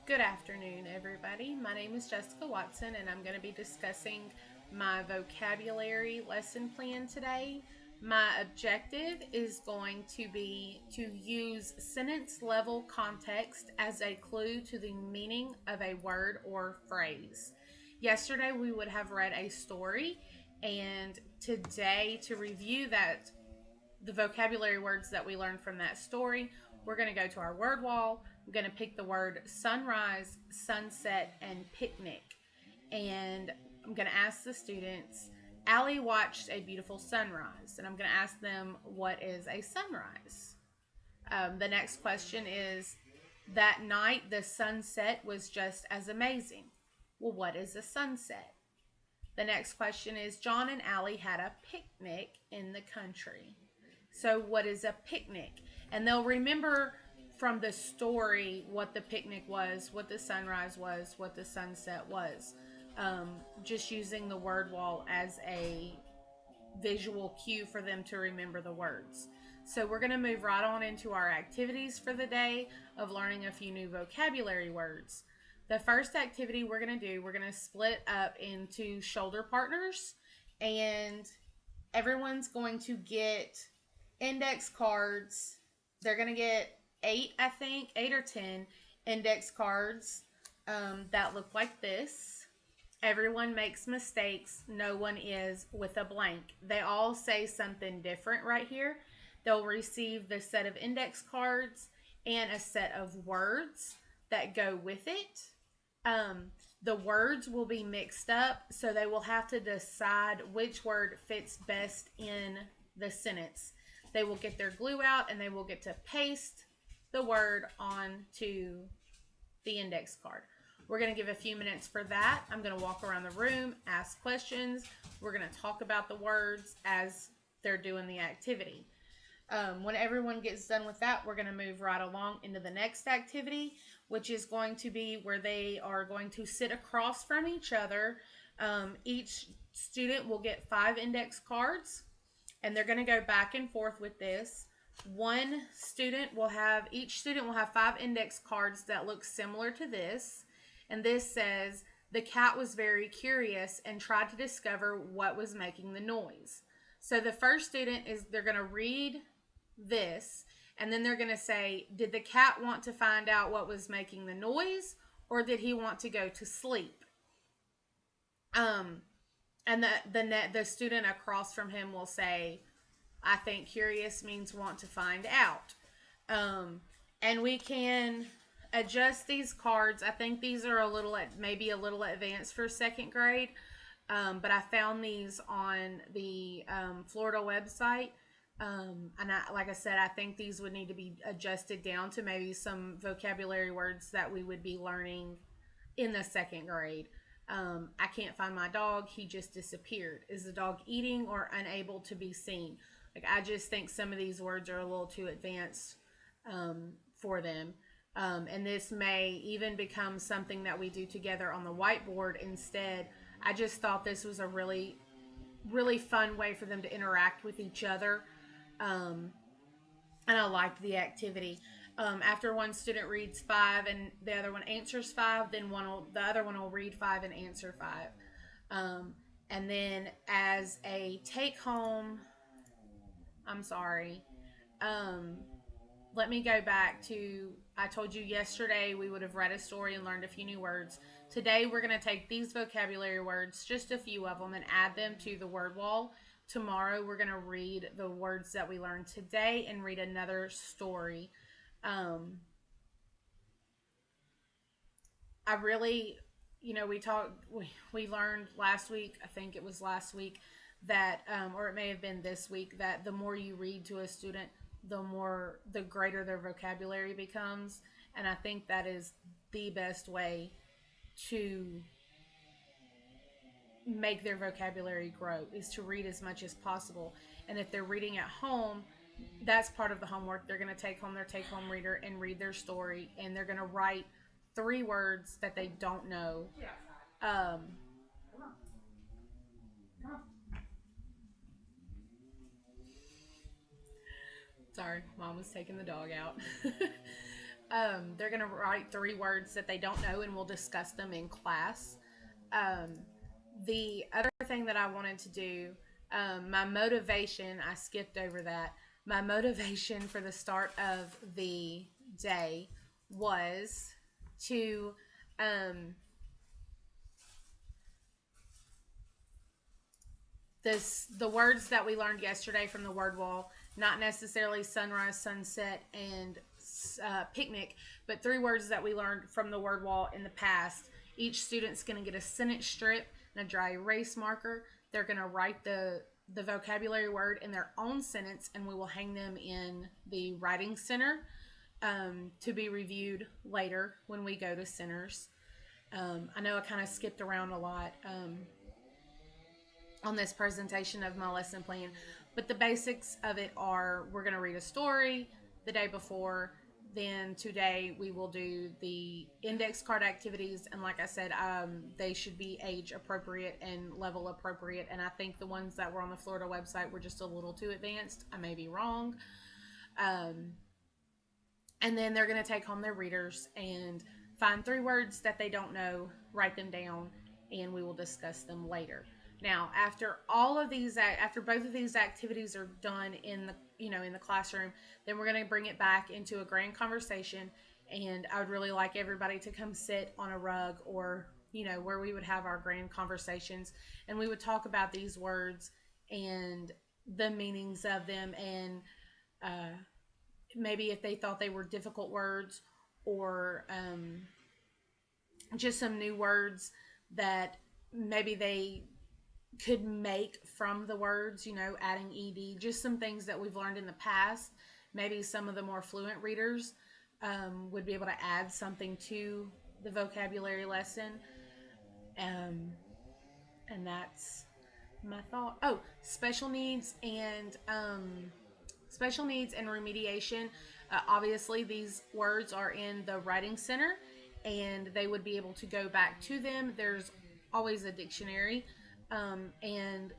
Good afternoon, everybody. My name is Jessica Watson, and I'm going to be discussing my vocabulary lesson plan today. My objective is going to be to use sentence level context as a clue to the meaning of a word or phrase. Yesterday, we would have read a story, and today, to review the vocabulary words that we learned from that story, we're going to go to our word wall. I'm going to pick the word sunrise, sunset, and picnic. And I'm going to ask the students, Allie watched a beautiful sunrise. And I'm going to ask them, what is a sunrise? The next question is, that night the sunset was just as amazing. Well, what is a sunset? The next question is, John and Allie had a picnic in the country. So, what is a picnic? And they'll remember from the story what the picnic was, what the sunrise was, what the sunset was. Just using the word wall as a visual cue for them to remember the words. So, we're going to move right on into our activities for the day of learning a few new vocabulary words. The first activity we're going to do, we're going to split up into shoulder partners, and everyone's going to get index cards. They're going to get eight or 10 index cards that look like this. Everyone makes mistakes. No one is with a blank. They all say something different right here. They'll receive the set of index cards and a set of words that go with it. The words will be mixed up, so they will have to decide which word fits best in the sentence. They will get their glue out and they will get to paste the word onto the index card. We're going to give a few minutes for that. I'm going to walk around the room, ask questions. We're going to talk about the words as they're doing the activity. When everyone gets done with that, we're going to move right along into the next activity, which is going to be where they are going to sit across from each other. Each student will get 5 index cards, and they're going to go back and forth with this. Each student will have 5 index cards that look similar to this, and this says, the cat was very curious and tried to discover what was making the noise. So the first student they're going to read this, and then they're going to say, did the cat want to find out what was making the noise, or did he want to go to sleep? And the student across from him will say, I think curious means want to find out. And we can adjust these cards. I think these are maybe a little advanced for second grade, but I found these on the Florida website. Like I said, I think these would need to be adjusted down to maybe some vocabulary words that we would be learning in the second grade. I can't find my dog. He just disappeared. Is the dog eating or unable to be seen? I just think some of these words are a little too advanced for them. And this may even become something that we do together on the whiteboard instead. I just thought this was a really, really fun way for them to interact with each other. And I liked the activity. After one student reads 5 and the other one answers 5, then the other one will read 5 and answer 5. And then as a take home, I'm sorry. Let me go back to, I told you yesterday we would have read a story and learned a few new words. Today we're going to take these vocabulary words, just a few of them, and add them to the word wall. Tomorrow we're going to read the words that we learned today and read another story. I really, we learned last week, I think it was last week, that, or it may have been this week, that the more you read to a student, the greater their vocabulary becomes. And I think that is the best way to make their vocabulary grow, is to read as much as possible. And if they're reading at home, that's part of the homework. They're going to take home their take home reader and read their story, and they're going to write 3 words that they don't know. Sorry, mom was taking the dog out. They're going to write 3 words that they don't know, and we'll discuss them in class. Um, the other thing that I wanted to do, my motivation, I skipped over that. My motivation for the start of the day was to the words that we learned yesterday from the word wall, not necessarily sunrise, sunset, and picnic, but 3 words that we learned from the word wall in the past. Each student's going to get a sentence strip and a dry erase marker. They're going to write the vocabulary word in their own sentence, and we will hang them in the writing center to be reviewed later when we go to centers. I know I kind of skipped around a lot on this presentation of my lesson plan, but the basics of it are we're going to read a story the day before. Then today we will do the index card activities, and like I said, they should be age appropriate and level appropriate, and I think the ones that were on the Florida website were just a little too advanced. I may be wrong. And then they're going to take home their readers and find 3 words that they don't know, write them down, and we will discuss them later. Now, after all of these, after both of these activities are done in the classroom, then we're going to bring it back into a grand conversation. And I would really like everybody to come sit on a rug or where we would have our grand conversations, and we would talk about these words and the meanings of them, and maybe if they thought they were difficult words, or just some new words that maybe they could make from the words, adding ed, just some things that we've learned in the past. Maybe some of the more fluent readers would be able to add something to the vocabulary lesson. And that's my thought. Oh, special needs and remediation. Obviously, these words are in the writing center, and they would be able to go back to them. There's always a dictionary, and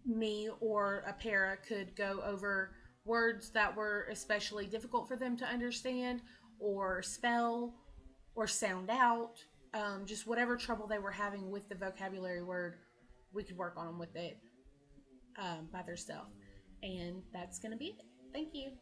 me or a para could go over words that were especially difficult for them to understand or spell or sound out. Just whatever trouble they were having with the vocabulary word, we could work on them with it by themselves. And that's going to be it. Thank you.